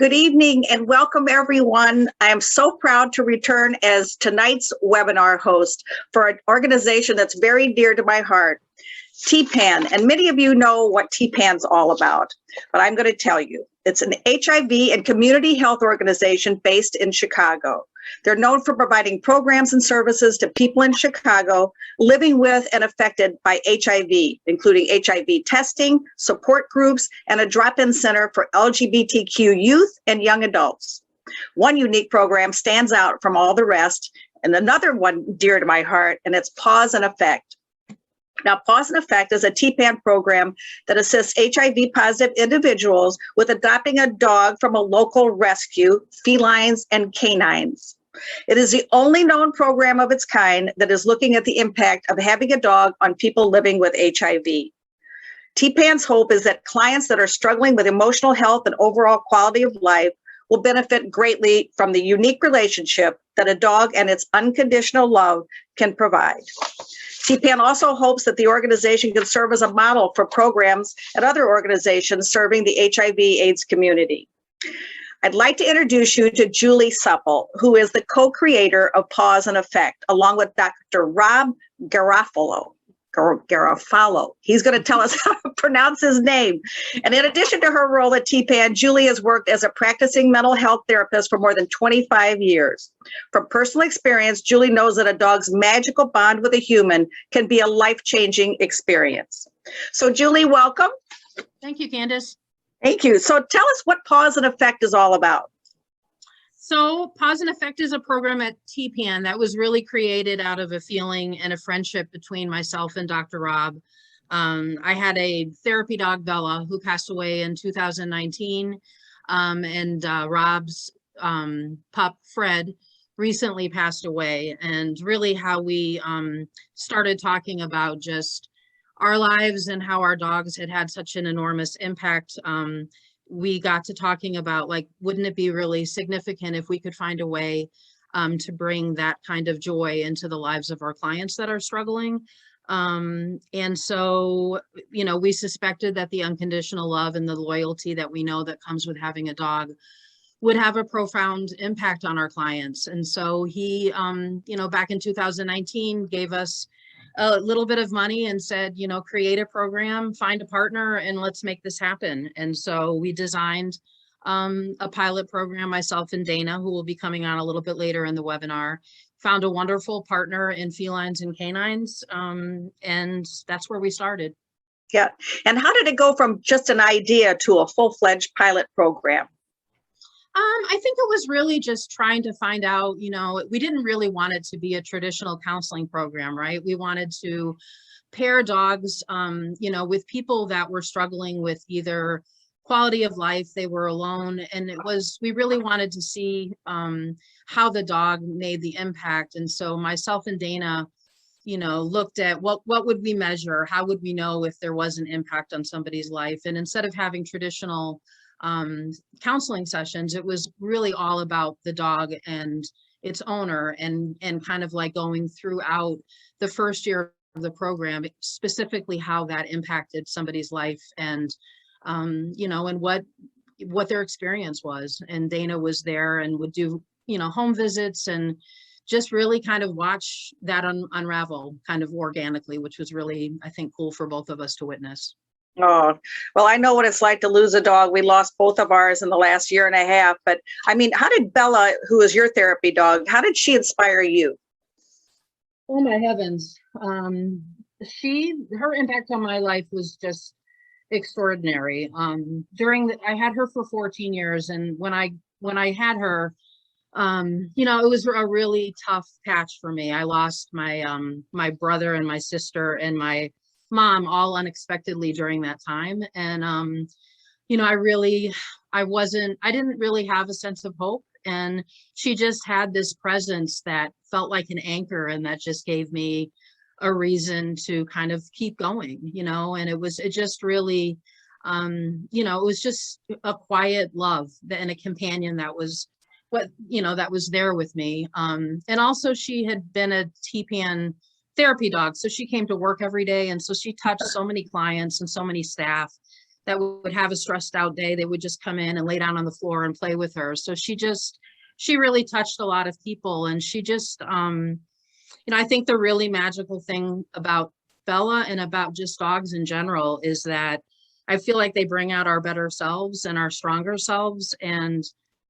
Good evening and welcome everyone. I am so proud to return as tonight's webinar host for an organization that's very dear to my heart, TPAN. And many of you know what TPAN's all about, but I'm going to tell you. It's an HIV and community health organization based in Chicago. They're known for providing programs and services to people in Chicago living with and affected by HIV, including HIV testing, support groups, and a drop-in center for LGBTQ youth and young adults. One unique program stands out from all the rest, and another one dear to my heart, and it's Paws N Effect. Now, Paws N Effect is a TPAN program that assists HIV-positive individuals with adopting a dog from a local rescue, Felines and K9s. It is the only known program of its kind that is looking at the impact of having a dog on people living with HIV. TPAN's hope is that clients that are struggling with emotional health and overall quality of life will benefit greatly from the unique relationship that a dog and its unconditional love can provide. TPAN also hopes that the organization can serve as a model for programs at other organizations serving the HIV/AIDS community. I'd like to introduce you to Julie Supple, who is the co-creator of Paws N Effect, along with Dr. Rob Garofalo. He's going to tell us how to pronounce his name. And in addition to her role at TPAN, Julie has worked as a practicing mental health therapist for more than 25 years. From personal experience, Julie knows that a dog's magical bond with a human can be a life-changing experience. So Julie, welcome. Thank you, Candace. Thank you. So tell us what Paws N Effect is all about. So Paws N Effect is a program at TPAN that was really created out of a feeling and a friendship between myself and Dr. Rob. I had a therapy dog, Bella, who passed away in 2019, and Rob's pup, Fred, recently passed away. And really how we started talking about just our lives and how our dogs had had such an enormous impact. We got to talking about, like, wouldn't it be really significant if we could find a way to bring that kind of joy into the lives of our clients that are struggling. And so, you know, we suspected that the unconditional love and the loyalty that we know that comes with having a dog would have a profound impact on our clients. And so he, you know, back in 2019 gave us a little bit of money and said, you know, create a program, find a partner, and let's make this happen. And so we designed a pilot program, myself and Dana, who will be coming on a little bit later in the webinar, found a wonderful partner in Felines and K9s, and that's where we started. Yeah. And how did it go from just an idea to a full-fledged pilot program? I think it was really just trying to find out, you know, we didn't really want it to be a traditional counseling program, right? We wanted to pair dogs, you know, with people that were struggling with either quality of life, they were alone. And it was, we really wanted to see how the dog made the impact. And so myself and Dana, you know, looked at what would we measure? How would we know if there was an impact on somebody's life? And instead of having traditional counseling sessions, it was really all about the dog and its owner, and kind of like going throughout the first year of the program, specifically how that impacted somebody's life, and you know, and what their experience was. And Dana was there and would do, you know, home visits and just really kind of watch that unravel kind of organically, which was really, I think, cool for both of us to witness. Oh, well, I know what it's like to lose a dog. We lost both of ours in the last year and a half. But I mean, how did Bella, who is your therapy dog, how did she inspire you? Oh my heavens. Her impact on my life was just extraordinary. I had her for 14 years. And when I had her, you know, it was a really tough patch for me. I lost my brother and my sister and my mom all unexpectedly during that time. And, you know, I didn't really have a sense of hope. And she just had this presence that felt like an anchor, and that just gave me a reason to kind of keep going, you know. And it just really, you know, it was just a quiet love and a companion that was that was there with me. And also she had been a TPAN therapy dog, so she came to work every day, and so she touched so many clients and so many staff. that would have a stressed out day, they would just come in and lay down on the floor and play with her. So she really touched a lot of people. And she just, I think the really magical thing about Bella and about just dogs in general is that I feel like they bring out our better selves and our stronger selves. And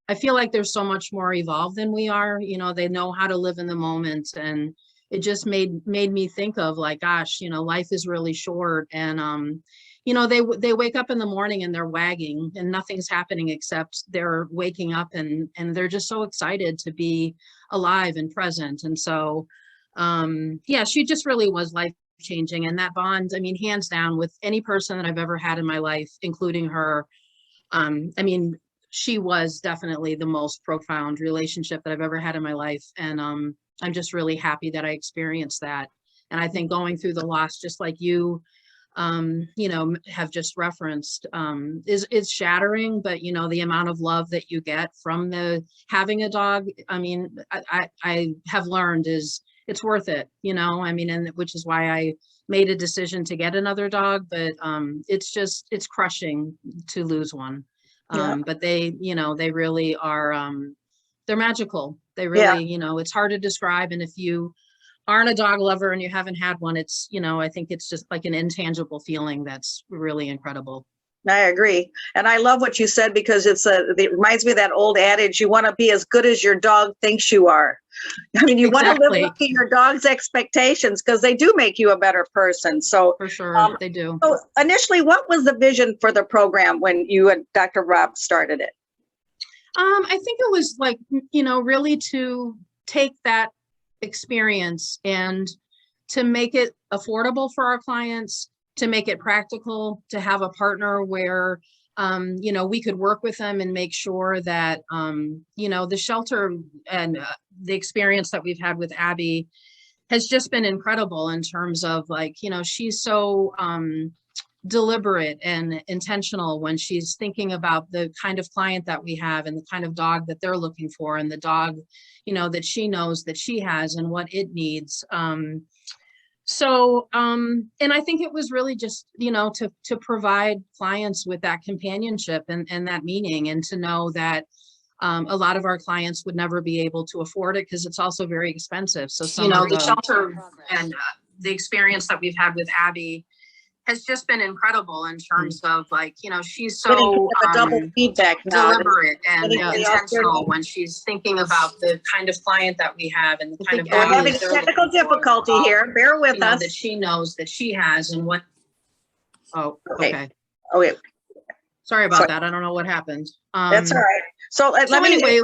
I feel like they're so much more evolved than we are. They know how to live in the moment. And it just made me think of like, gosh, life is really short. And, they wake up in the morning and they're wagging and nothing's happening except they're waking up and they're just so excited to be alive and present. And so, yeah, she just really was life changing. And that bond, I mean, hands down with any person that I've ever had in my life, including her. She was definitely the most profound relationship that I've ever had in my life. And I'm just really happy that I experienced that. And I think going through the loss, just like you have just referenced, is shattering, but the amount of love that you get from having a dog, I have learned it's worth it, and which is why I made a decision to get another dog, but it's crushing to lose one. But they really are, they're magical. They really, it's hard to describe. And if you aren't a dog lover and you haven't had one, it's, I think it's just like an intangible feeling that's really incredible. I agree. And I love what you said, because it reminds me of that old adage, you want to be as good as your dog thinks you are. I mean, you Exactly. want to live up to your dog's expectations, because they do make you a better person. So for sure, they do. So initially, what was the vision for the program when you and Dr. Rob started it? I think it was like, really to take that experience and to make it affordable for our clients, to make it practical, to have a partner where, we could work with them and make sure that, the shelter and the experience that we've had with Abby has just been incredible in terms of like, she's so deliberate and intentional when she's thinking about the kind of client that we have and the kind of dog that they're looking for and the dog, that she knows that she has and what it needs. And I think it was really just, to provide clients with that companionship and that meaning, and to know that a lot of our clients would never be able to afford it because it's also very expensive. So some of the shelter and the experience that we've had with Abby has just been incredible in terms of like, she's so double feedback now. Deliberate and intentional when she's thinking about the kind of client that we have and the kind of we're having technical difficulty here. Bear with us. That she knows that she has and what. Oh, okay. Oh, wait. Sorry about that. I don't know what happened. That's all right. So anyway,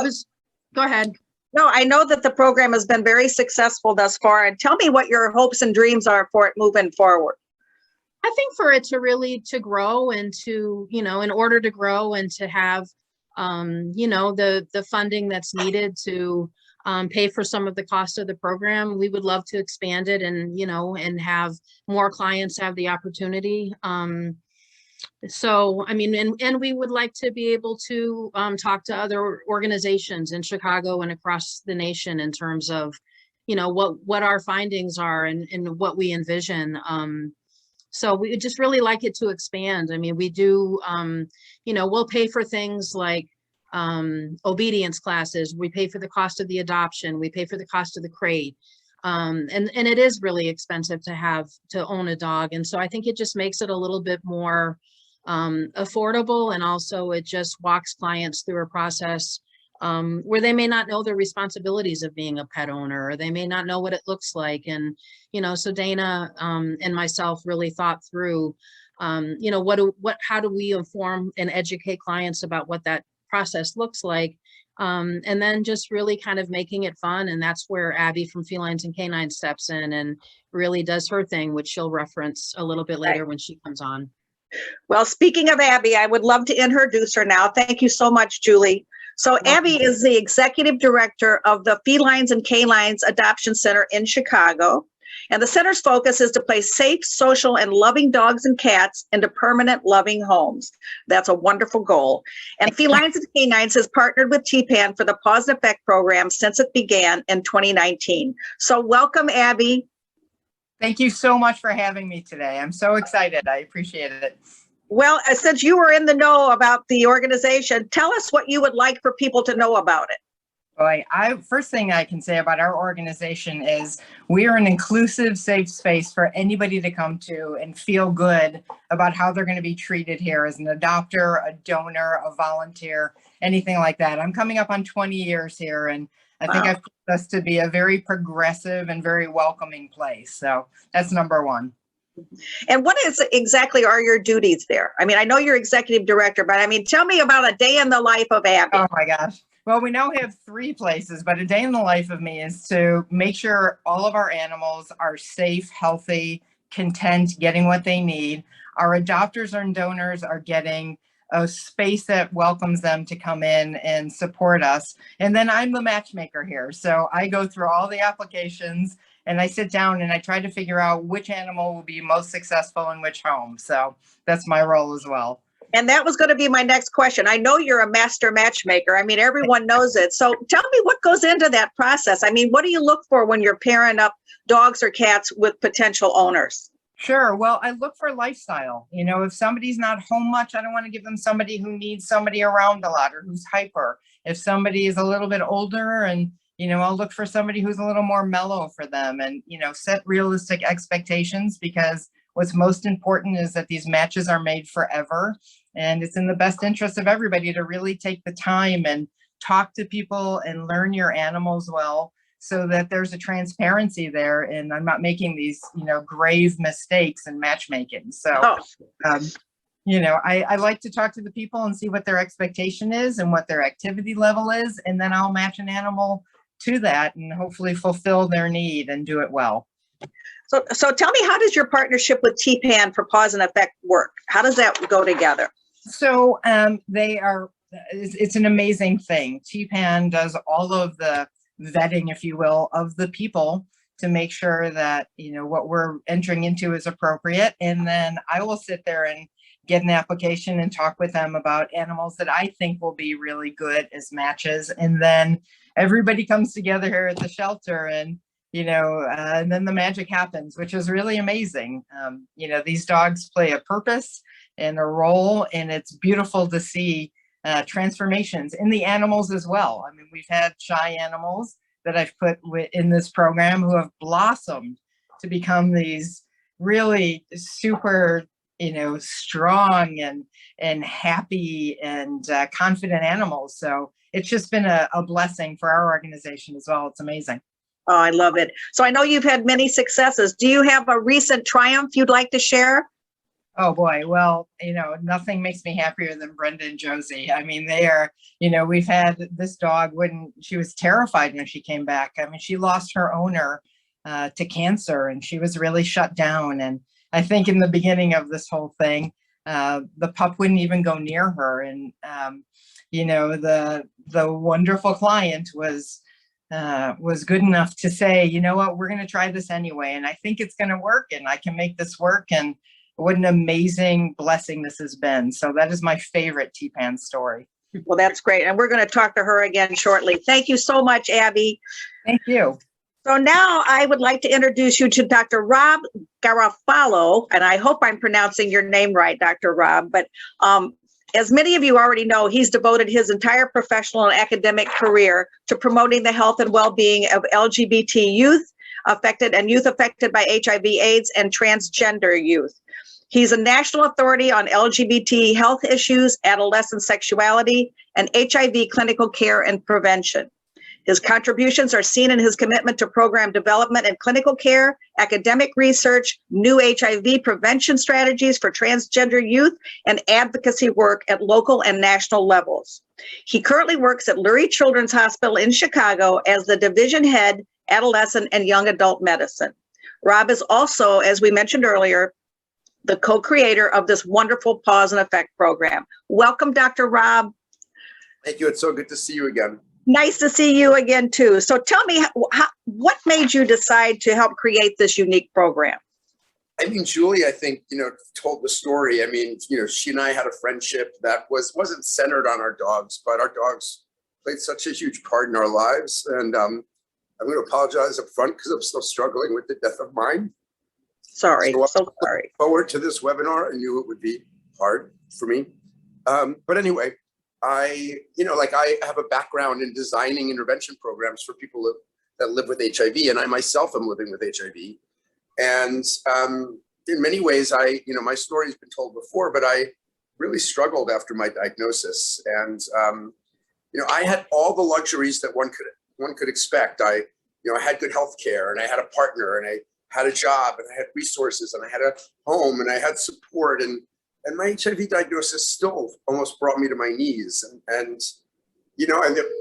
go ahead. No, I know that the program has been very successful thus far. And tell me what your hopes and dreams are for it moving forward. I think for it to grow and to, in order to grow and to have, the funding that's needed to pay for some of the cost of the program, we would love to expand it and, and have more clients have the opportunity. So, and we would like to be able to talk to other organizations in Chicago and across the nation in terms of, what our findings are and what we envision. So we would just really like it to expand. We do, we'll pay for things like obedience classes. We pay for the cost of the adoption. We pay for the cost of the crate. And it is really expensive to own a dog. And so I think it just makes it a little bit more affordable. And also it just walks clients through a process where they may not know the responsibilities of being a pet owner, or they may not know what it looks like. And, so Dana and myself really thought through, how do we inform and educate clients about what that process looks like? And then just really kind of making it fun. And that's where Abby from Felines and K9 steps in and really does her thing, which she'll reference a little bit later when she comes on. Well, speaking of Abby, I would love to introduce her now. Thank you so much, Julie. So Abby is the executive director of the Felines and K9 Adoption Center in Chicago. And the center's focus is to place safe, social, and loving dogs and cats into permanent loving homes. That's a wonderful goal. And Felines and K9 has partnered with TPAN for the Paws N Effect program since it began in 2019. So welcome, Abby. Thank you so much for having me today. I'm so excited. I appreciate it. Well, since you were in the know about the organization, tell us what you would like for people to know about it. Boy, first thing I can say about our organization is we are an inclusive, safe space for anybody to come to and feel good about how they're going to be treated here as an adopter, a donor, a volunteer, anything like that. I'm coming up on 20 years here, and I think I've put us to be a very progressive and very welcoming place. So that's number one. And what exactly are your duties there? I mean, I know you're executive director, but I mean, tell me about a day in the life of Abby. Oh my gosh. Well, we now have 3 places, but a day in the life of me is to make sure all of our animals are safe, healthy, content, getting what they need. Our adopters and donors are getting a space that welcomes them to come in and support us. And then I'm the matchmaker here. So I go through all the applications and I sit down and I try to figure out which animal will be most successful in which home. So that's my role as well. And that was going to be my next question. I know you're a master matchmaker. I mean, everyone knows it. So tell me what goes into that process. I mean, what do you look for when you're pairing up dogs or cats with potential owners? Sure. Well, I look for lifestyle. You know, if somebody's not home much, I don't want to give them somebody who needs somebody around a lot or who's hyper. If somebody is a little bit older, and, you know, I'll look for somebody who's a little more mellow for them, and, you know, set realistic expectations, because what's most important is that these matches are made forever. And it's in the best interest of everybody to really take the time and talk to people and learn your animals well, so that there's a transparency there and I'm not making these, you know, grave mistakes in matchmaking. So, you know, I like to talk to the people and see what their expectation is and what their activity level is. And then I'll match an animal to that and hopefully fulfill their need and do it well. So tell me, how does your partnership with TPAN for Paws N Effect work? How does that go together? So it's an amazing thing. TPAN does all of the vetting, if you will, of the people to make sure that, you know, what we're entering into is appropriate. And then I will sit there and get an application and talk with them about animals that I think will be really good as matches. And then everybody comes together here at the shelter, and, you know, and then the magic happens, which is really amazing. You know, these dogs play a purpose and a role, and it's beautiful to see transformations in the animals as well. I mean, we've had shy animals that I've put in this program who have blossomed to become these really super, you know, strong and happy and confident animals. So it's just been a blessing for our organization as well. It's amazing. Oh, I love it. So I know you've had many successes. Do you have a recent triumph you'd like to share? Oh boy. Well, you know, nothing makes me happier than Brenda and Josie. I mean, they are, you know, we've had this dog when she was terrified when she came back. I mean, she lost her owner to cancer, and she was really shut down. And I think in the beginning of this whole thing, the pup wouldn't even go near her. And, you know, the wonderful client was good enough to say, you know what, we're going to try this anyway. And I think it's going to work, and I can make this work. And what an amazing blessing this has been. So that is my favorite TPAN story. Well, that's great. And we're going to talk to her again shortly. Thank you so much, Abby. Thank you. So now I would like to introduce you to Dr. Rob Garofalo, and I hope I'm pronouncing your name right, Dr. Rob. But as many of you already know, he's devoted his entire professional and academic career to promoting the health and well-being of LGBT youth affected and youth affected by HIV/AIDS and transgender youth. He's a national authority on LGBT health issues, adolescent sexuality, and HIV clinical care and prevention. His contributions are seen in his commitment to program development and clinical care, academic research, new HIV prevention strategies for transgender youth, and advocacy work at local and national levels. He currently works at Lurie Children's Hospital in Chicago as the division head, adolescent and young adult medicine. Rob is also, as we mentioned earlier, the co-creator of this wonderful Paws N Effect program. Welcome, Dr. Rob. Thank you. It's so good to see you again. Nice to see you again, too. So tell me, what made you decide to help create this unique program? I mean, Julie, I think, you know, told the story. I mean, you know, she and I had a friendship that wasn't centered on our dogs, but our dogs played such a huge part in our lives. And I'm going to apologize up front because I'm still struggling with the death of mine. Sorry, So sorry. Forward to this webinar. I knew it would be hard for me. But anyway, I have a background in designing intervention programs for people that live with HIV, and I myself am living with HIV. And in many ways, my story's been told before, but I really struggled after my diagnosis. And, I had all the luxuries that one could expect. I had good health care, and I had a partner, and I had a job, and I had resources, and I had a home, and I had support. And my HIV diagnosis still almost brought me to my knees. And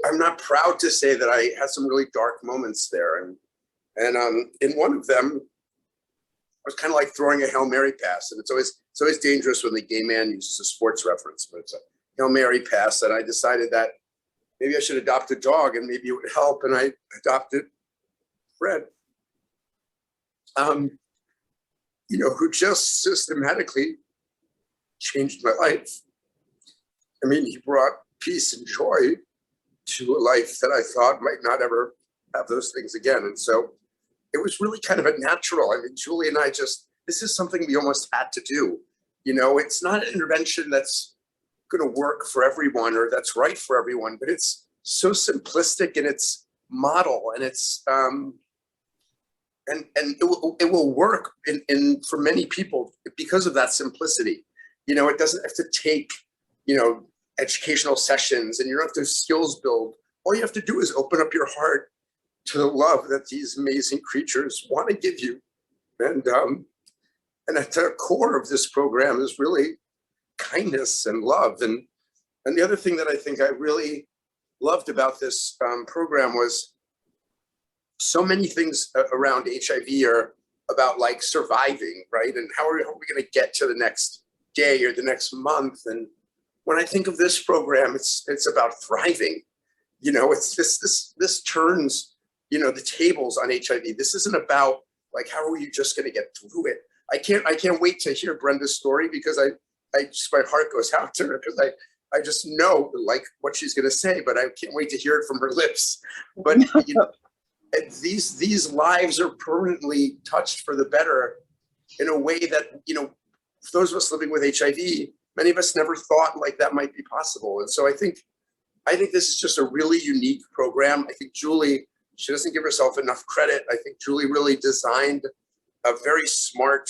I'm not proud to say that I had some really dark moments there. And in one of them, it was kind of like throwing a Hail Mary pass. And it's always dangerous when the gay man uses a sports reference, but it's a Hail Mary pass. And I decided that maybe I should adopt a dog and maybe it would help. And I adopted Fred, who just systematically changed my life. I mean, he brought peace and joy to a life that I thought might not ever have those things again. And so it was really kind of a natural. I mean, Julie and I this is something we almost had to do. It's not an intervention that's going to work for everyone or that's right for everyone, but it's so simplistic in its model, and it's and it will work in for many people because of that simplicity. It doesn't have to take, educational sessions, and you don't have to skills build. All you have to do is open up your heart to the love that these amazing creatures want to give you. And at the core of this program is really kindness and love. And the other thing that I think I really loved about this program was so many things around HIV are about like surviving, right? And how are we going to get to the next day or the next month? And when I think of this program, it's about thriving. It's this turns, the tables on HIV. This isn't about like, how are you just going to get through it? I can't wait to hear Brenda's story, because my heart goes out to her, because I just know like what she's going to say, but I can't wait to hear it from her lips. But these lives are permanently touched for the better in a way that, those of us living with HIV, many of us never thought like that might be possible. And so I think this is just a really unique program. I think Julie, she doesn't give herself enough credit. I think Julie really designed a very smart,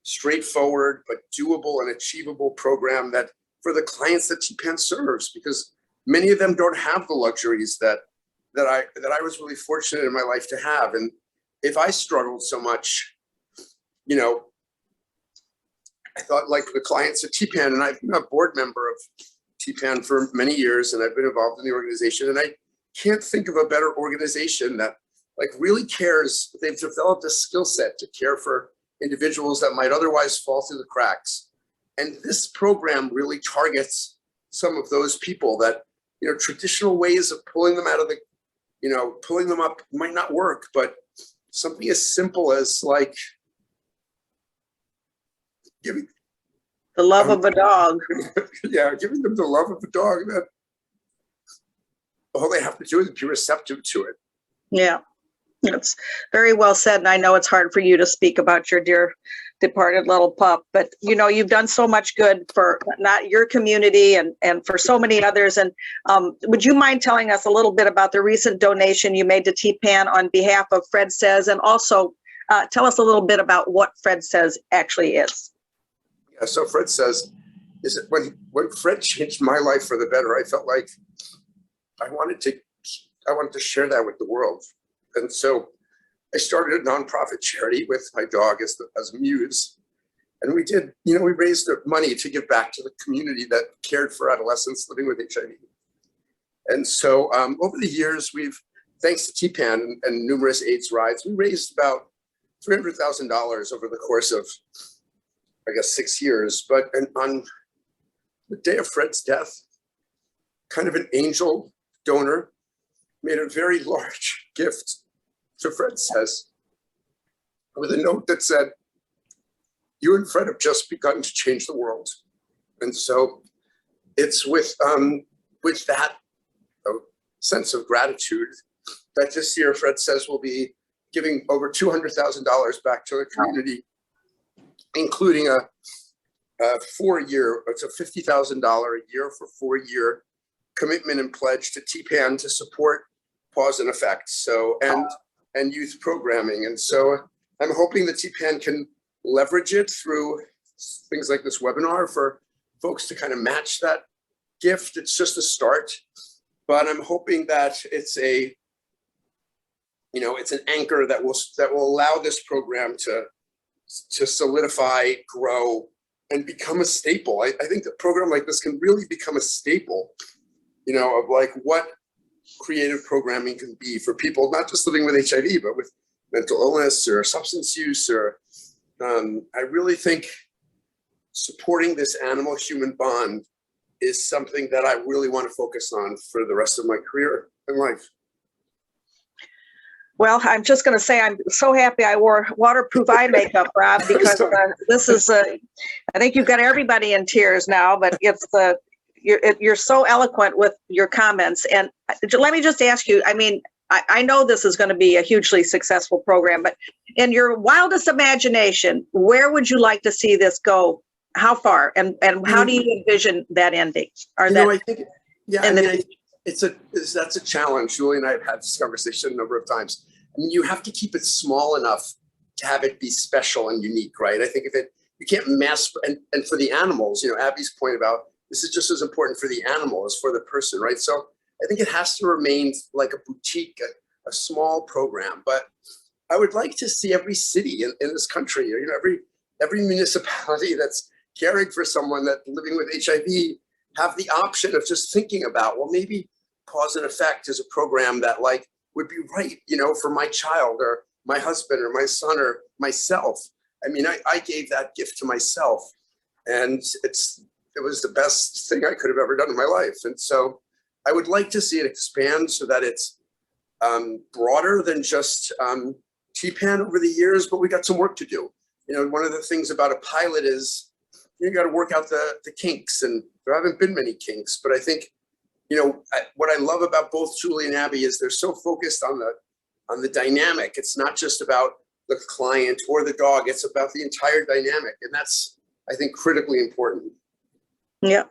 straightforward, but doable and achievable program that for the clients that TPAN serves, because many of them don't have the luxuries that I was really fortunate in my life to have. And if I struggled so much, I thought like the clients at TPAN, and I've been a board member of TPAN for many years, and I've been involved in the organization, and I can't think of a better organization that like really cares. They've developed a skill set to care for individuals that might otherwise fall through the cracks. And this program really targets some of those people that, traditional ways of pulling them out of the, pulling them up might not work, but something as simple as like giving The love of a dog. yeah, giving them the love of a dog, that all they have to do is be receptive to it. Yeah, it's very well said. And I know it's hard for you to speak about your dear departed little pup, but you've done so much good for not your community and for so many others. And would you mind telling us a little bit about the recent donation you made to TPAN on behalf of Fred Says, and also tell us a little bit about what Fred Says actually is? Yeah, so Fred Says is that when Fred changed my life for the better, I felt like I wanted to share that with the world. And so I started a nonprofit charity with my dog as muse. And we did, we raised the money to give back to the community that cared for adolescents living with HIV. And so over the years, thanks to TPAN and numerous AIDS rides, we raised about $300,000 over the course of, I guess, 6 years. But on the day of Fred's death, kind of an angel donor made a very large gift to Fred Says with a note that said, "You and Fred have just begun to change the world." And so it's with that sense of gratitude that this year Fred Says will be giving over $200,000 back to the community, including 4-year, it's a $50,000 a year for 4-year commitment and pledge to TPAN to support Paws N Effect. So, and youth programming. And so I'm hoping the TPAN can leverage it through things like this webinar for folks to kind of match that gift. It's just a start, but I'm hoping that it's a, you know, it's an anchor that will allow this program to solidify, grow, and become a staple. I think a program like this can really become a staple, you know, of like what creative programming can be for people, not just living with HIV, but with mental illness or substance use. Or I really think supporting this animal-human bond is something that I really want to focus on for the rest of my career and life. Well, I'm just going to say I'm so happy I wore waterproof eye makeup, Rob, because this is I think you've got everybody in tears now, but it's you're so eloquent with your comments. And let me just ask you, I mean, I know this is going to be a hugely successful program, but in your wildest imagination, where would you like to see this go? How far? And how do you envision that ending? Or that, I think, yeah, I mean, that's a challenge. Julie and I have had this conversation a number of times. I mean, you have to keep it small enough to have it be special and unique, right? I think you can't mass, and for the animals, you know, Abby's point about this is just as important for the animal as for the person, right? So I think it has to remain like a boutique, a small program. But I would like to see every city in this country, you know, every municipality that's caring for someone that's living with HIV have the option of just thinking about, well, maybe Paws N Effect is a program that like would be right, you know, for my child or my husband or my son or myself. I mean, I gave that gift to myself, and it was the best thing I could have ever done in my life. And so I would like to see it expand so that it's broader than just TPAN over the years, but we got some work to do. You know, one of the things about a pilot is you got to work out the kinks, and there haven't been many kinks, but I think, you know, what I love about both Julie and Abby is they're so focused on the dynamic. It's not just about the client or the dog, it's about the entire dynamic. And that's, I think, critically important. Yeah.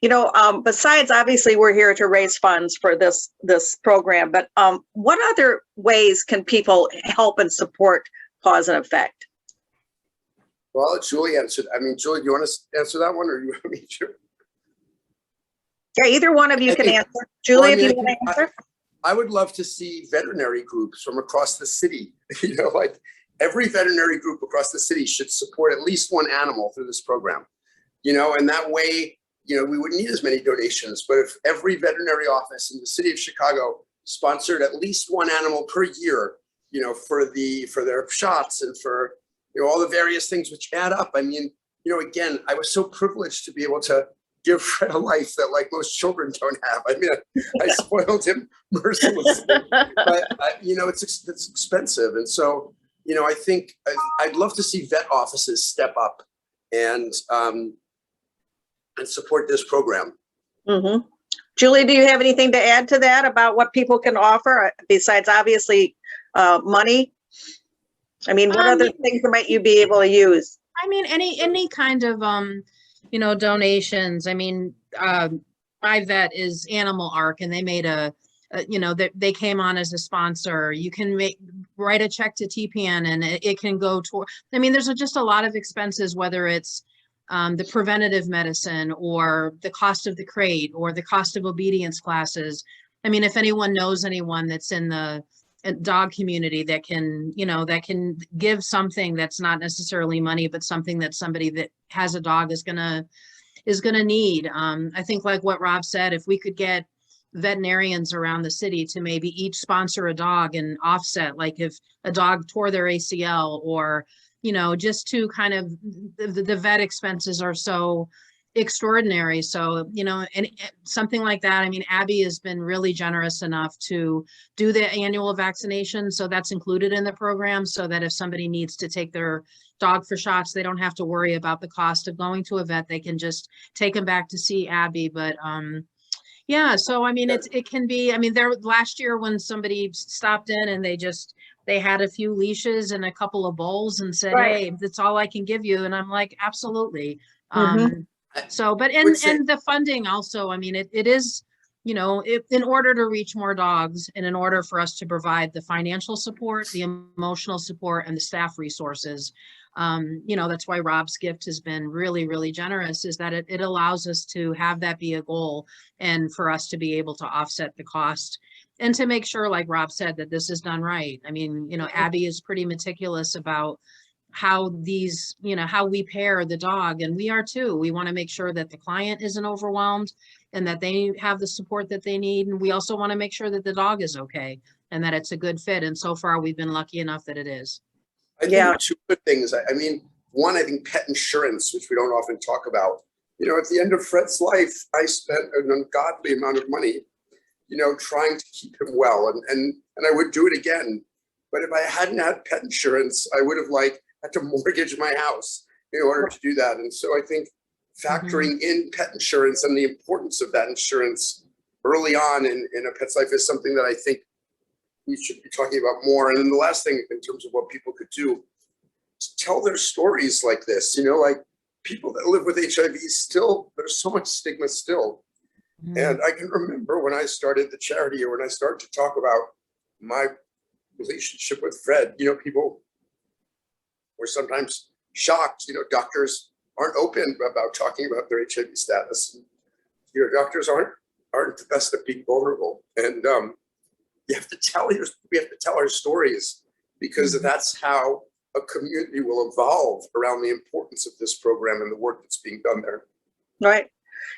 You know, besides, obviously, we're here to raise funds for this program, but what other ways can people help and support Paws N Effect? Well, I'll let Julie answer. I mean, Julie, do you want to answer that one, or do you want me to? Yeah, either one of you can answer. Julie, if you want to answer. I would love to see veterinary groups from across the city. You know, like every veterinary group across the city should support at least one animal through this program. You know, and that way, you know, we wouldn't need as many donations. But if every veterinary office in the city of Chicago sponsored at least one animal per year, you know, for their shots and for, you know, all the various things which add up. I mean, you know, again, I was so privileged to be able to give Fred a life that like most children don't have. I mean, I spoiled him mercilessly, but you know, it's expensive. And so, you know, I think I'd love to see vet offices step up and support this program. Mm-hmm. Julie, do you have anything to add to that about what people can offer besides obviously money? I mean, what other things might you be able to use? I mean, any kind of, you know, donations. I mean, my vet is Animal Arc, and they made you know, they came on as a sponsor. You can write a check to TPAN, and it can go toward, I mean, there's just a lot of expenses, whether it's the preventative medicine or the cost of the crate or the cost of obedience classes. I mean, if anyone knows anyone that's in the dog community that can, you know, that can give something that's not necessarily money, but something that somebody that has a dog is gonna need. I think like what Rob said, if we could get veterinarians around the city to maybe each sponsor a dog and offset, like if a dog tore their ACL, or, you know, just to kind of, the vet expenses are so extraordinary. So, you know, and something like that. I mean, Abby has been really generous enough to do the annual vaccination. So that's included in the program, so that if somebody needs to take their dog for shots, they don't have to worry about the cost of going to a vet. They can just take them back to see Abby. But yeah, so I mean, it can be, I mean, there last year when somebody stopped in and they just they had a few leashes and a couple of bowls and said, Right. hey, that's all I can give you. And I'm like, absolutely. Mhm. So, but, would say- and the funding also, I mean, it is, you know, if, in order to reach more dogs and in order for us to provide the financial support, the emotional support and the staff resources, you know, that's why Rob's gift has been really, really generous, is that it allows us to have that be a goal and for us to be able to offset the cost and to make sure, like Rob said, that this is done right. I mean, you know, Abby is pretty meticulous about how these, you know, how we pair the dog, and we are too. We want to make sure that the client isn't overwhelmed and that they have the support that they need. And we also want to make sure that the dog is okay and that it's a good fit. And so far we've been lucky enough that it is. I think Yeah. two good things. I mean, one, I think pet insurance, which we don't often talk about. You know, at the end of Fred's life, I spent an ungodly amount of money, you know, trying to keep him well, and I would do it again. But if I hadn't had pet insurance, I would have had to mortgage my house in order to do that. And so I think factoring in pet insurance and the importance of that insurance early on in a pet's life is something that I think we should be talking about more. And then the last thing in terms of what people could do is tell their stories like this, you know, like people that live with HIV still, there's so much stigma still. And I can remember when I started the charity, or when I started to talk about my relationship with Fred, you know, people were sometimes shocked. You know, doctors aren't open about talking about their HIV status. You know, doctors aren't the best at being vulnerable. And we have to tell our stories, because that's how a community will evolve around the importance of this program and the work that's being done there. Right.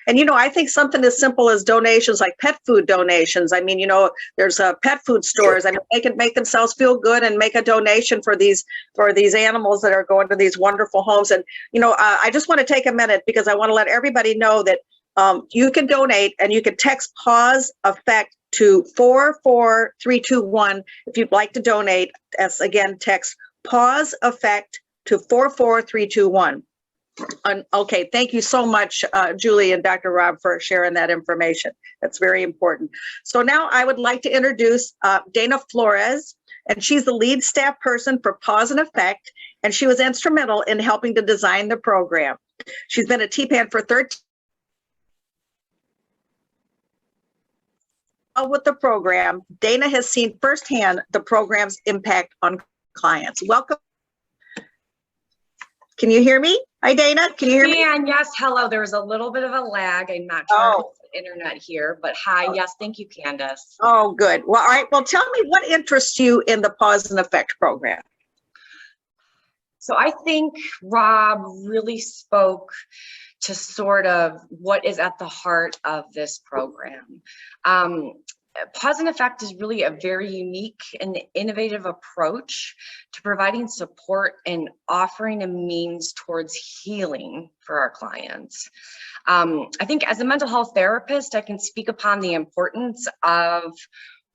And, you know, I think something as simple as donations, like pet food donations. I mean, you know, there's pet food stores. I mean, they can make themselves feel good and make a donation for these animals that are going to these wonderful homes. And, you know, I just want to take a minute, because I want to let everybody know that you can donate, and you can text Paws Effect to 44321 if you'd like to donate. That's, again, text Paws Effect to 44321. Okay, thank you so much, Julie and Dr. Rob, for sharing that information. That's very important. So now I would like to introduce Dana Flores, and she's the lead staff person for Paws N Effect, and she was instrumental in helping to design the program. She's been a TPAN for 13 with the program. Dana has seen firsthand the program's impact on clients. Welcome. Can you hear me? Hi, Dana. Can you hear me? And yes, hello. There was a little bit of a lag. I'm not sure if it's the internet here, but hi. Yes, thank you, Candace. Oh, good. Well, all right. Well, tell me, what interests you in the Paws N Effect program? So I think Rob really spoke to sort of what is at the heart of this program. Paws N Effect is really a very unique and innovative approach to providing support and offering a means towards healing for our clients. I think as a mental health therapist, I can speak upon the importance of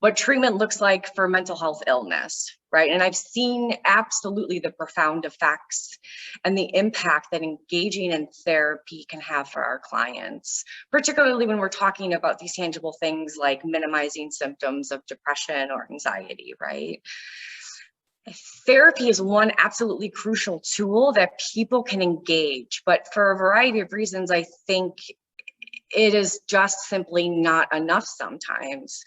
what treatment looks like for mental health illness, right? And I've seen absolutely the profound effects and the impact that engaging in therapy can have for our clients, particularly when we're talking about these tangible things like minimizing symptoms of depression or anxiety, right? Therapy is one absolutely crucial tool that people can engage, but for a variety of reasons, I think it is just simply not enough sometimes.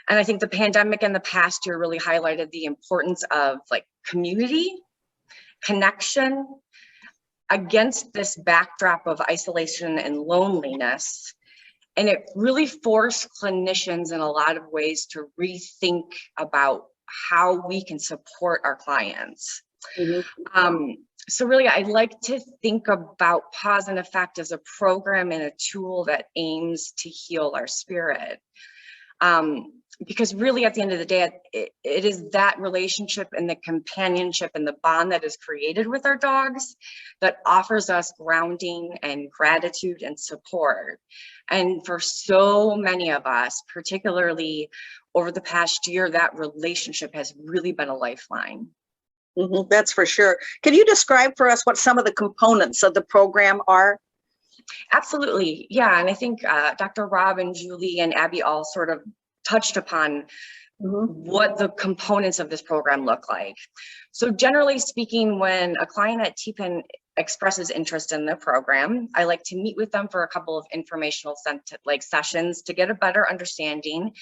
And I think the pandemic and the past year really highlighted the importance of like community, connection against this backdrop of isolation and loneliness. And it really forced clinicians in a lot of ways to rethink about how we can support our clients. So really, I like to think about Paws N Effect as a program and a tool that aims to heal our spirit. Because really at the end of the day, it is that relationship and the companionship and the bond that is created with our dogs that offers us grounding and gratitude and support. And for so many of us, particularly over the past year, that relationship has really been a lifeline. That's for sure. Can you describe for us what some of the components of the program are? Absolutely. Yeah. And I think Dr. Rob and Julie and Abby all sort of touched upon what the components of this program look like. So generally speaking, when a client at TPAN expresses interest in the program, I like to meet with them for a couple of informational sessions to get a better understanding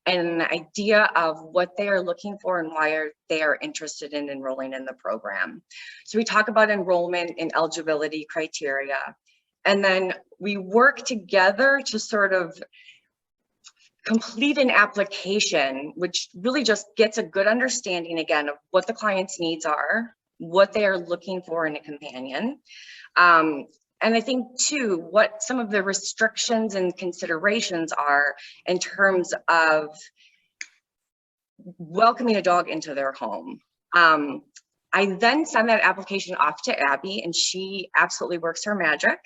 and an idea of what they are looking for and why they are interested in enrolling in the program. So we talk about enrollment and eligibility criteria, and then we work together to sort of complete an application, which really just gets a good understanding again of what the client's needs are, what they are looking for in a companion. And I think too, what some of the restrictions and considerations are in terms of welcoming a dog into their home. I then send that application off to Abby, and she absolutely works her magic.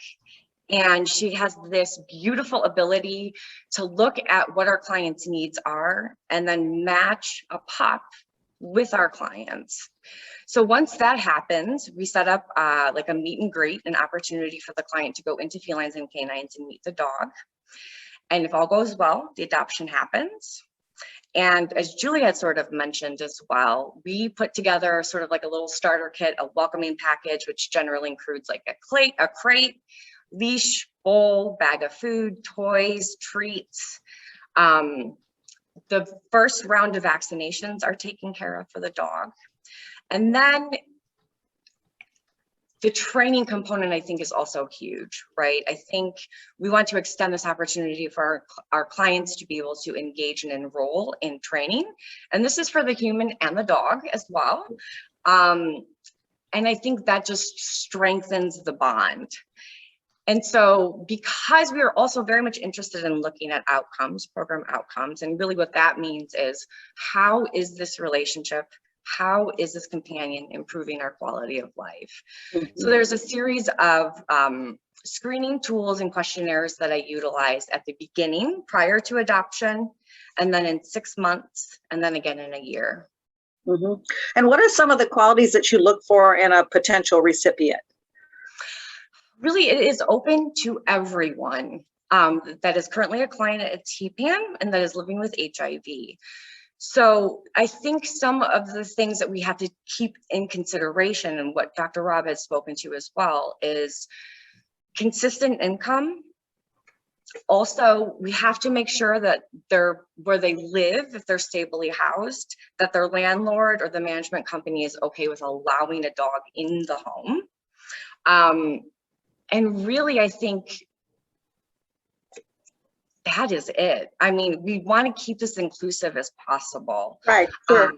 And she has this beautiful ability to look at what our clients' needs are and then match a pup with our clients. So once that happens, we set up like a meet and greet, an opportunity for the client to go into Felines and K9s and meet the dog. And if all goes well, the adoption happens. And as Julie had sort of mentioned as well, we put together sort of like a little starter kit, a welcoming package, which generally includes like a crate, leash, bowl, bag of food, toys, treats. The first round of vaccinations are taken care of for the dog. And then the training component, I think, is also huge, right? I think we want to extend this opportunity for our clients to be able to engage and enroll in training. And this is for the human and the dog as well. And I think that just strengthens the bond. And so because we are also very much interested in looking at outcomes, program outcomes, and really what that means is, how is this relationship, how is this companion improving our quality of life? So there's a series of screening tools and questionnaires that I utilize at the beginning prior to adoption, and then in 6 months, and then again in a year. And what are some of the qualities that you look for in a potential recipient? Really, it is open to everyone that is currently a client at TPAN and that is living with HIV. So I think some of the things that we have to keep in consideration, and what Dr. Rob has spoken to as well, is consistent income. Also, we have to make sure that where they live, if they're stably housed, that their landlord or the management company is okay with allowing a dog in the home. And really, I think that is it. I mean, we want to keep this inclusive as possible. Right. Sure.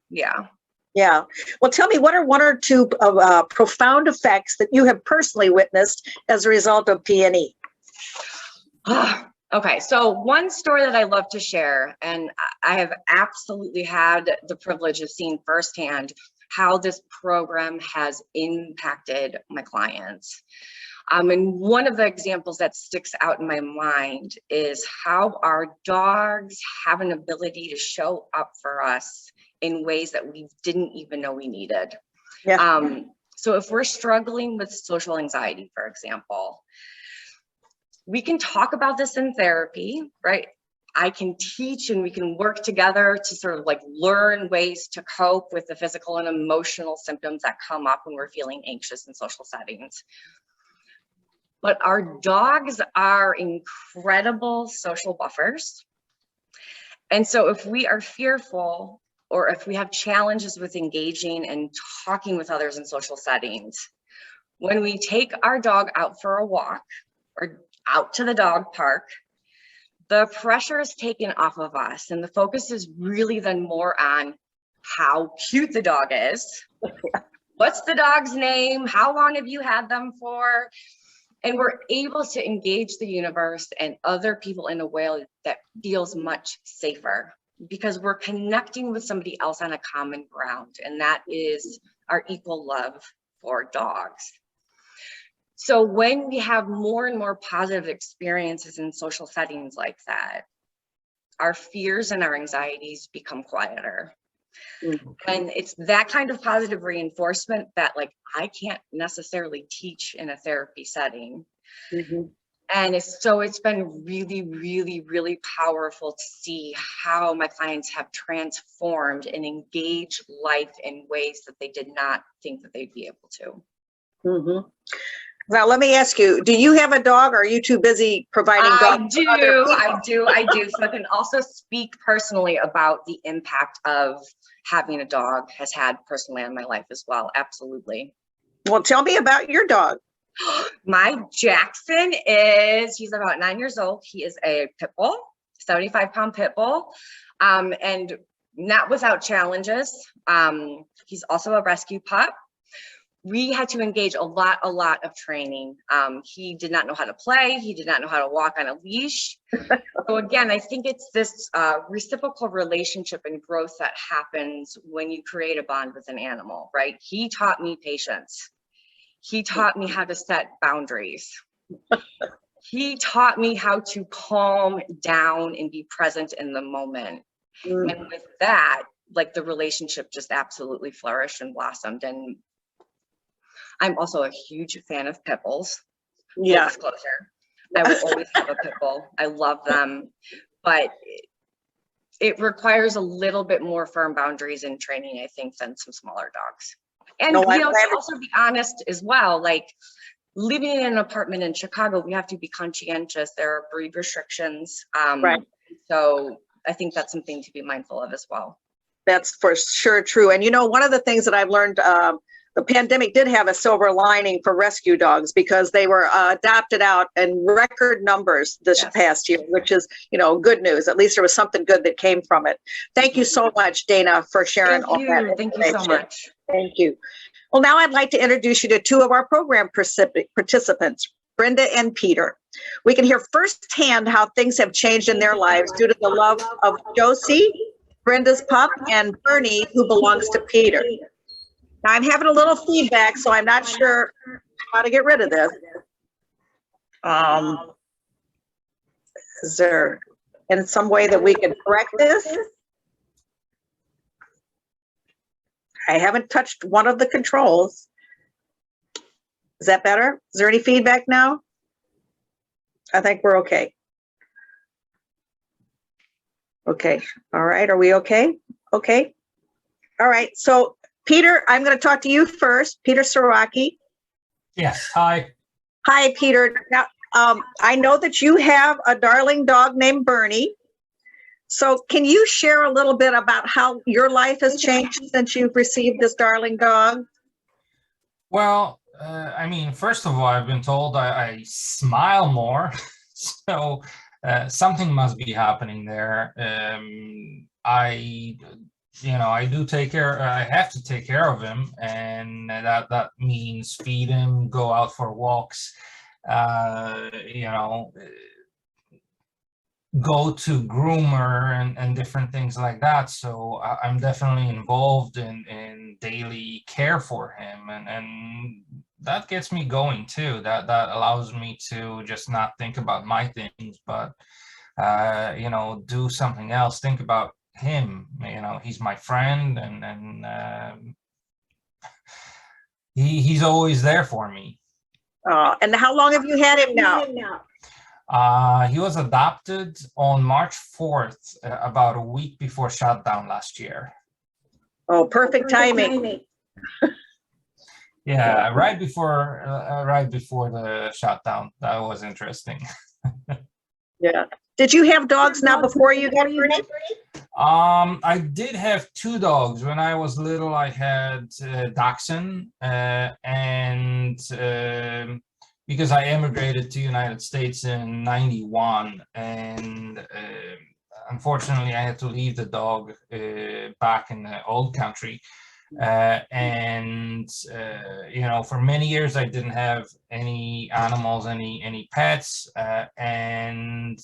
Yeah. Yeah. Well, tell me, what are one or two profound effects that you have personally witnessed as a result of PNE? Okay, so one story that I love to share, and I have absolutely had the privilege of seeing firsthand how this program has impacted my clients. And one of the examples that sticks out in my mind is how our dogs have an ability to show up for us in ways that we didn't even know we needed. Yeah. So if we're struggling with social anxiety, for example, we can talk about this in therapy, right? I can teach and we can work together to sort of like learn ways to cope with the physical and emotional symptoms that come up when we're feeling anxious in social settings. But our dogs are incredible social buffers. And so if we are fearful, or if we have challenges with engaging and talking with others in social settings, when we take our dog out for a walk or out to the dog park, the pressure is taken off of us, and the focus is really then more on how cute the dog is. What's the dog's name? How long have you had them for? And we're able to engage the universe and other people in a way that feels much safer, because we're connecting with somebody else on a common ground, and that is our equal love for dogs. So when we have more and more positive experiences in social settings like that, our fears and our anxieties become quieter. And it's that kind of positive reinforcement that, like, I can't necessarily teach in a therapy setting. And it's been really, really, really powerful to see how my clients have transformed and engaged life in ways that they did not think that they'd be able to. Mm-hmm. Now, let me ask you, do you have a dog or are you too busy providing dogs? I do. So I can also speak personally about the impact of having a dog has had personally on my life as well. Absolutely. Well, tell me about your dog. My Jackson he's about 9 years old. He is a pit bull, 75-pound pit bull, and not without challenges. He's also a rescue pup. We had to engage a lot of training. He did not know how to play. He did not know how to walk on a leash. So again, I think it's this reciprocal relationship and growth that happens when you create a bond with an animal, right? He taught me patience. He taught me how to set boundaries. He taught me how to calm down and be present in the moment. And with that, like the relationship just absolutely flourished and blossomed. And I'm also a huge fan of pit bulls. Yeah. Disclosure. I will always have a pit bull. I love them, but it requires a little bit more firm boundaries and training, I think, than some smaller dogs. And No, to also be honest as well, like living in an apartment in Chicago, we have to be conscientious. There are breed restrictions. Right. So I think that's something to be mindful of as well. That's for sure true. And you know, one of the things that I've learned, the pandemic did have a silver lining for rescue dogs because they were adopted out in record numbers this past year, which is, you know, good news. At least there was something good that came from it. Thank you so much, Dana, for sharing all that. Thank you so much. Thank you. Well, now I'd like to introduce you to two of our program participants, Brenda and Peter. We can hear firsthand how things have changed in their lives due to the love of Josie, Brenda's pup, and Bernie, who belongs to Peter. Now I'm having a little feedback, so I'm not sure how to get rid of this. Is there in some way that we can correct this? I haven't touched one of the controls. Is that better? Is there any feedback now? I think we're okay. Okay. All right. Are we okay? Okay. All right. So Peter, I'm going to talk to you first. Peter Siraki. Yes. Hi. Hi, Peter. Now, I know that you have a darling dog named Bernie. So can you share a little bit about how your life has changed since you've received this darling dog? Well, I mean, first of all, I've been told I smile more. So something must be happening there. I do take care, I have to take care of him, and that means feed him, go out for walks, go to groomer and different things like that. So I'm definitely involved in daily care for him, and that gets me going too. That allows me to just not think about my things, but do something else, think about him. He's my friend, and he's always there for me. And how long have you had him now? He was adopted on March 4th, about a week before shutdown last year. Oh, perfect timing. Yeah, right before the shutdown. That was interesting. Yeah. Did you have dogs now before you got Bernie? I did have two dogs. When I was little, I had Dachshund, and because I emigrated to United States in '91, and unfortunately I had to leave the dog back in the old country. For many years I didn't have any animals, any pets, and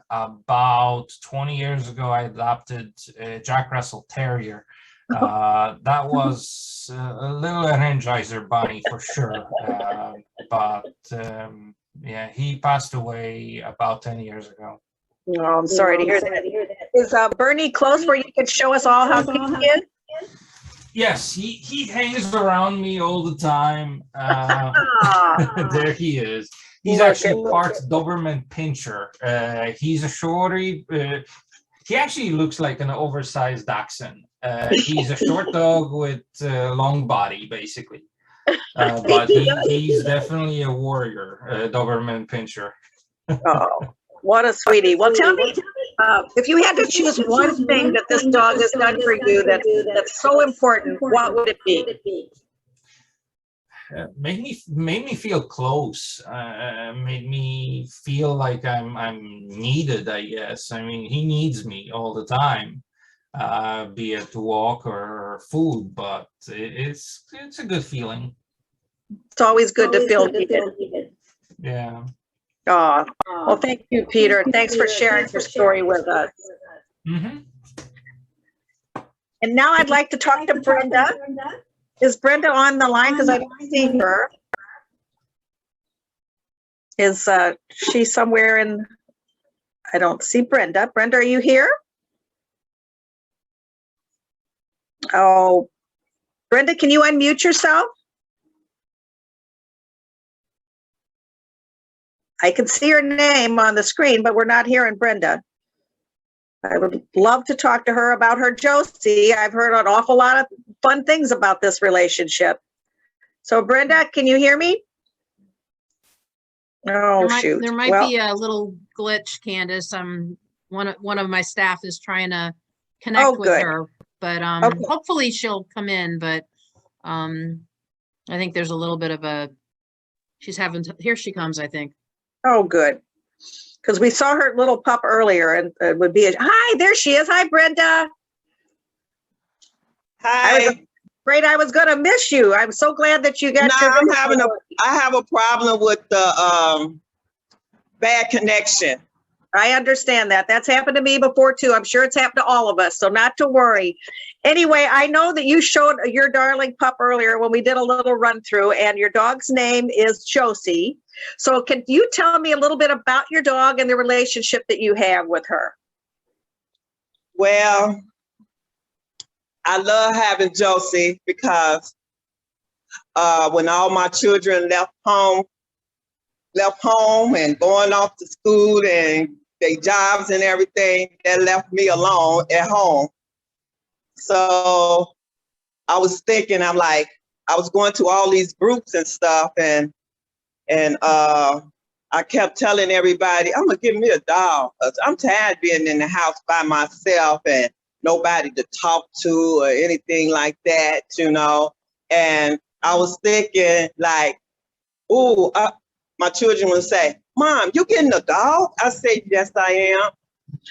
about 20 years ago I adopted a Jack Russell Terrier. That was a little Energizer bunny for sure, but he passed away about 10 years ago. Oh, I'm sorry to hear that. Is Bernie close where you could show us all how cute he is? Yes, he hangs around me all the time. There he is. He's Look actually at- part Doberman Pinscher. He's a shorty. He actually looks like an oversized dachshund. He's a short dog with a long body, basically. But he's definitely a warrior, Doberman Pinscher. Oh, what a sweetie. Well, tell me, if you had to choose one thing that this dog has done for you that's so important, what would it be? Made me feel close. Made me feel like I'm needed, I guess. I mean, he needs me all the time, be it to walk or food, but it's a good feeling. It's always good to feel needed. Yeah. Oh, well, thank you, Peter. Thanks for sharing your story with us. Mm-hmm. And now I'd like to talk to Brenda. Is Brenda on the line? Because I don't see her. Is she somewhere in? I don't see Brenda. Brenda, are you here? Oh, Brenda, can you unmute yourself? I can see her name on the screen, but we're not hearing Brenda. I would love to talk to her about her Josie. I've heard an awful lot of fun things about this relationship. So Brenda, can you hear me? Oh, shoot. There might Well, be a little glitch, Candace. One of my staff is trying to connect with good. her, but Okay. hopefully she'll come in. But I think there's a little bit of a. She's having. Here she comes, I think. Oh, good. Because we saw her little pup earlier, and it would be hi, there she is. Hi, Brenda. Hi. I was going to miss you. I'm so glad that you got No, I have a problem with the bad connection. I understand that. That's happened to me before too. I'm sure it's happened to all of us, so not to worry. Anyway, I know that you showed your darling pup earlier when we did a little run through, and your dog's name is Josie. So can you tell me a little bit about your dog and the relationship that you have with her? Well, I love having Josie because when all my children left home and going off to school and their jobs and everything, that left me alone at home. So I was thinking, I was going to all these groups and stuff, and I kept telling everybody, I'm gonna give me a dog. I'm tired of being in the house by myself and nobody to talk to or anything like that, you know. And I was thinking like, ooh, my children would say, Mom, you getting a dog? I said, yes, I am.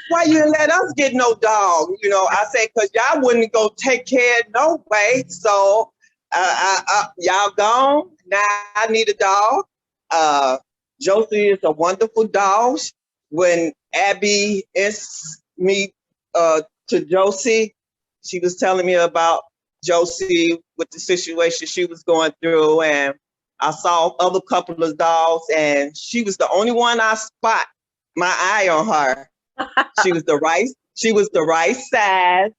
Why you didn't let us get no dog? You know, I said, because y'all wouldn't go take care of no way. So y'all gone. Now I need a dog. Josie is a wonderful dog. When Abby asked me to Josie, she was telling me about Josie with the situation she was going through, and I saw other couple of dogs, and she was the only one I spot my eye on her. She was the right size.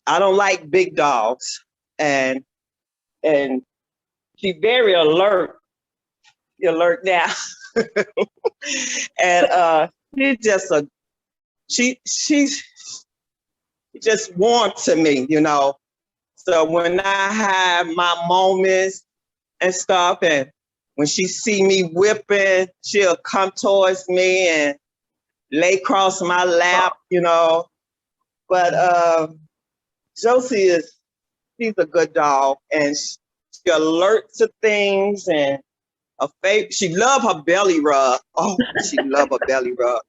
I don't like big dogs, and she's very alert. You're alert now. And she's just warm to me, you know. So when I have my moments and stuff, and when she see me whipping, she'll come towards me and lay across my lap, you know. But Josie she's a good dog, and she alert to things, and she love her belly rub. Oh, she love her belly rub.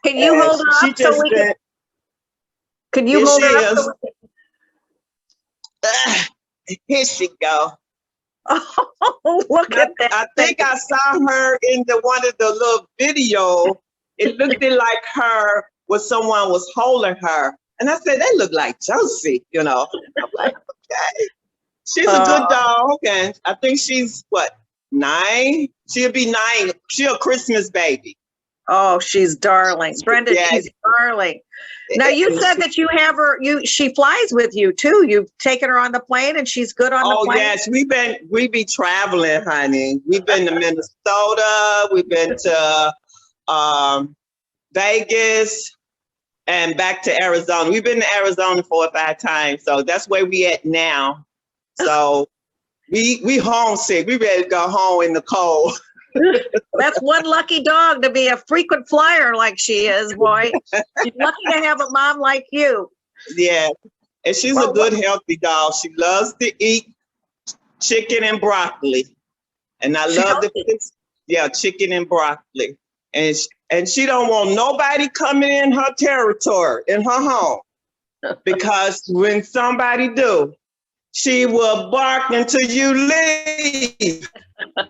Can you hold her up so we can? Could you hold her up? So here she go. Oh, look at that! I think I saw her in one of the little video. It looked like her when someone was holding her, and I said, "They look like Josie," you know. I'm like, okay. She's a good dog, and I think she's what, 9? She'll be 9. She's a Christmas baby. Oh, she's darling. Brenda, Yes. she's darling. Now you said that you have her, she flies with you too. You've taken her on the plane and she's good on the Oh plane? yes, we be traveling, honey. We've been to Minnesota, we've been to Vegas, and back to Arizona. We've been to Arizona 4 or 5 times, so that's where we at now. So we homesick. We ready to go home in the cold. That's one lucky dog to be a frequent flyer like she is, boy. She's lucky to have a mom like you. Yeah, and she's a good, healthy dog. She loves to eat chicken and broccoli, and I love the chicken and broccoli. And she don't want nobody coming in her territory, in her home, because when somebody do, she will bark until you leave.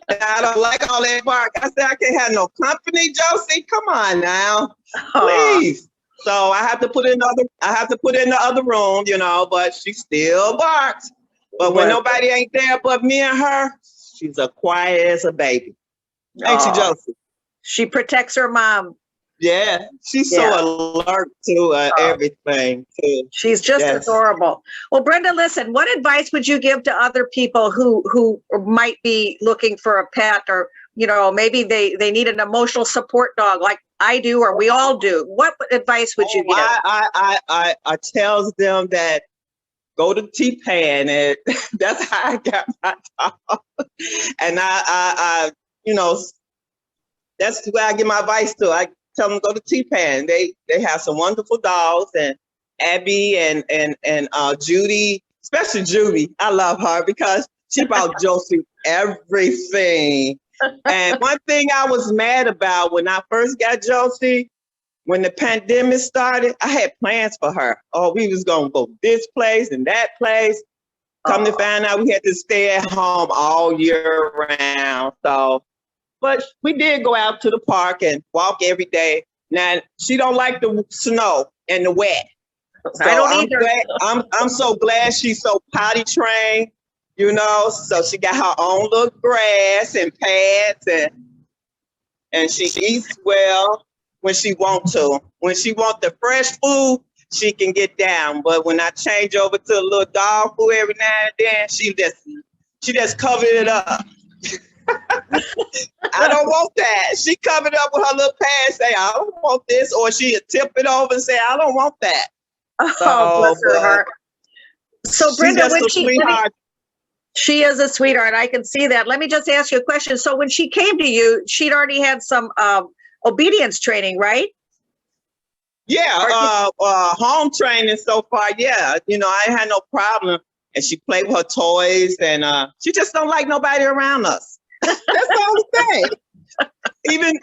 And I don't like all that bark. I said, I can't have no company, Josie. Come on now, please. So I have to put in the other room, you know, but she still barks. But when nobody ain't there but me and her, she's as quiet as a baby. Ain't she, Josie? She protects her mom. Yeah, she's so alert to everything too. She's just adorable. Well, Brenda, listen, what advice would you give to other people who might be looking for a pet, or, you know, maybe they need an emotional support dog like I do, or we all do? What advice would you give? I tells them that go to TPAN, and that's how I got my dog. And I you know, that's where I give my advice to. I tell them to go to TPAN. They have some wonderful dogs, and Abby and Judy, especially Judy. I love her because she bought Josie everything. And one thing I was mad about when I first got Josie, when the pandemic started, I had plans for her. Oh, we was gonna go this place and that place. Come to find out, we had to stay at home all year round. So. But we did go out to the park and walk every day. Now, she don't like the snow and the wet. So I don't either. I'm so glad she's so potty trained, you know. So she got her own little grass and pads, and she eats well when she wants to. When she wants the fresh food, she can get down. But when I change over to a little dog food every now and then, she just covered it up. I don't want that. She covered up with her little pants, say, I don't want this, or she'll tip it over and say, I don't want that. Oh, bless her heart. So Brenda, when she is a sweetheart, I can see that. Let me just ask you a question. So when she came to you, she'd already had some obedience training, right? Yeah, home training so far, yeah. You know, I ain't had no problem. And she played with her toys, and she just don't like nobody around us. That's the only thing.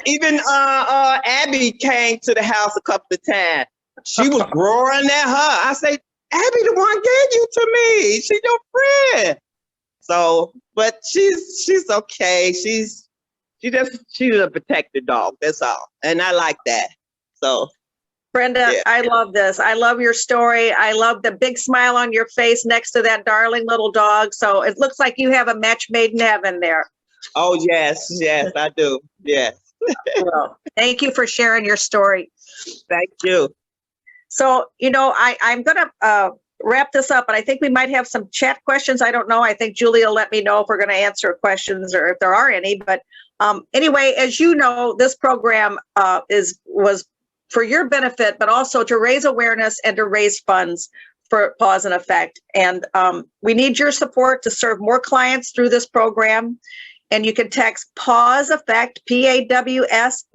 Even Abby came to the house a couple of times. She was roaring at her. I say, Abby, the one gave you to me. She's your friend. So, but she's okay. She's a protected dog. That's all, and I like that. So. Brenda, yeah. I love this. I love your story. I love the big smile on your face next to that darling little dog. So it looks like you have a match made in heaven there. Oh, yes, I do. Yes. Well, thank you for sharing your story. Thank you. So, you know, I'm going to wrap this up, but I think we might have some chat questions. I don't know. I think Julie will let me know if we're going to answer questions or if there are any. But anyway, as you know, this program was for your benefit, but also to raise awareness and to raise funds for Paws N Effect. And we need your support to serve more clients through this program. And you can text Paws Effect, PAWSEFFECT,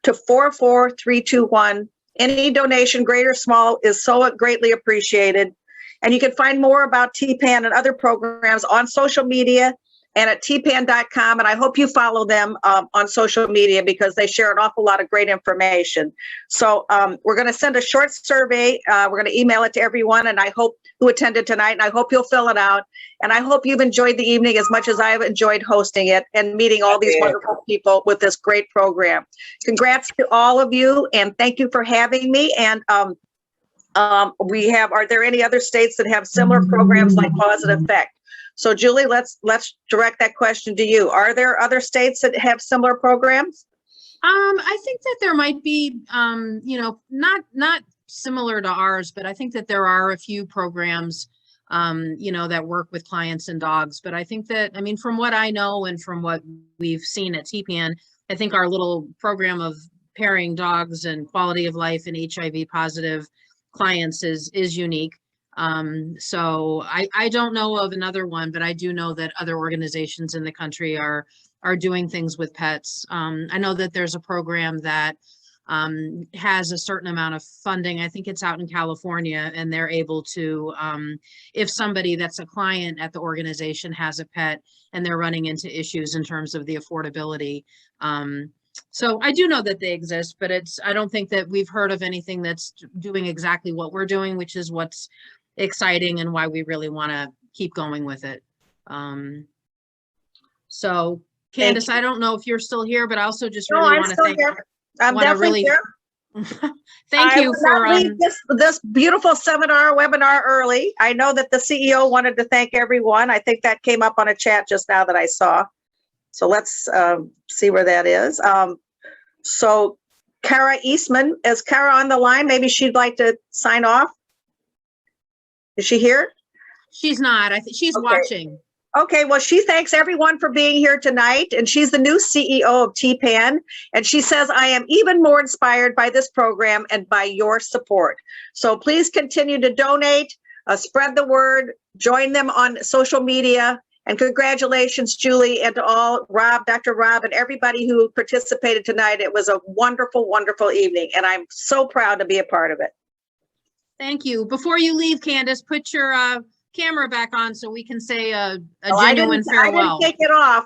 to 44321. Any donation, great or small, is so greatly appreciated. And you can find more about TPAN and other programs on social media and at tpan.com. And I hope you follow them on social media because they share an awful lot of great information. So we're going to send a short survey. We're going to email it to everyone, and I hope who attended tonight, and I hope you'll fill it out. And I hope you've enjoyed the evening as much as I've enjoyed hosting it and meeting all these wonderful people with this great program. Congrats to all of you, and thank you for having me. And are there any other states that have similar programs like Paws N Effect? So Julie, let's direct that question to you. Are there other states that have similar programs? I think that there might be, not similar to ours, but I think that there are a few programs, that work with clients and dogs. But I think that, I mean, from what I know and from what we've seen at TPAN, I think our little program of pairing dogs and quality of life and HIV positive clients is unique. So I don't know of another one, but I do know that other organizations in the country are doing things with pets. I know that there's a program that has a certain amount of funding. I think it's out in California, and they're able to, if somebody that's a client at the organization has a pet and they're running into issues in terms of the affordability. So I do know that they exist, but I don't think that we've heard of anything that's doing exactly what we're doing, which is what's exciting and why we really want to keep going with it. So Candace, I don't know if you're still here, but I also just really want to thank you. I'm definitely here. Thank you for this beautiful webinar early. I know that the CEO wanted to thank everyone. I think that came up on a chat just now that I saw. So let's see where that is. So Kara Eastman, is Kara on the line? Maybe she'd like to sign off. Is she here? She's not. I think she's watching. Okay, well, she thanks everyone for being here tonight, and she's the new CEO of TPAN, and she says, I am even more inspired by this program and by your support. So please continue to donate, spread the word, join them on social media, and congratulations, Julie, and to all, Rob, Dr. Rob, and everybody who participated tonight. It was a wonderful, wonderful evening, and I'm so proud to be a part of it. Thank you. Before you leave, Candace, put your camera back on so we can say a genuine farewell. I didn't take it off.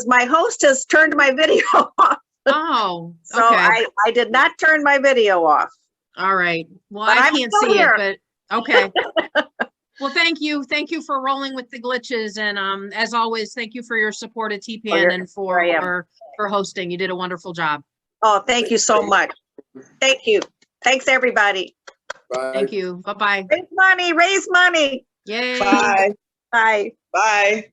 My host has turned my video off. Oh, so I did not turn my video off. All right. Well, I can't see it, but okay. Well, thank you. Thank you for rolling with the glitches. And as always, thank you for your support at TPAN and for hosting. You did a wonderful job. Oh, thank you so much. Thank you. Thanks, everybody. Bye. Thank you. Bye-bye. Raise money. Raise money. Yay. Bye. Bye. Bye.